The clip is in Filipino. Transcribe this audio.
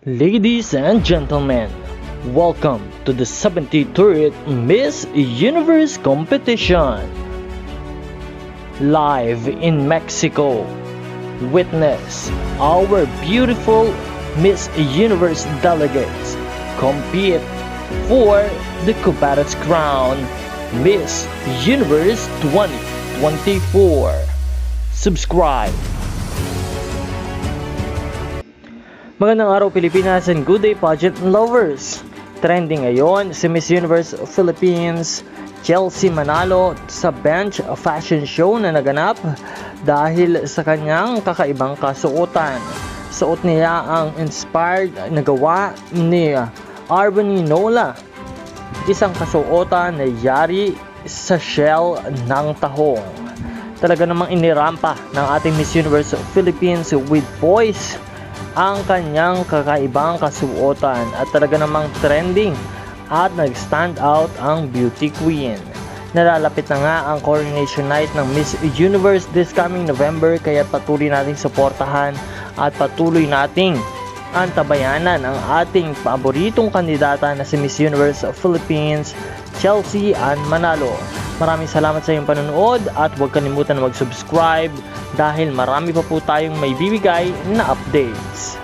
Ladies and gentlemen, welcome to the 73rd Miss Universe competition. Live in Mexico, witness our beautiful Miss Universe delegates compete for the Cubata's crown, Miss Universe 2024. Subscribe. Magandang araw Pilipinas and good day pageant lovers! Trending ngayon si Miss Universe Philippines Chelsea Manalo sa bench fashion show na naganap dahil sa kanyang kakaibang kasuotan. Suot niya ang inspired na gawa ni Arbany Nola, isang kasuotan na yari sa shell ng tahong. Talaga namang inirampa ng ating Miss Universe Philippines with poise ang kanyang kakaibang kasuotan at talaga namang trending at nag-stand out ang beauty queen. Nalalapit na nga ang coronation night ng Miss Universe this coming November, kaya patuloy nating suportahan at patuloy nating antabayanan ang ating paboritong kandidata na si Miss Universe Philippines Chelsea Ann Manalo. Maraming salamat sa iyong panonood at huwag kalimutan na mag-subscribe dahil marami pa po tayong may bibigay na updates.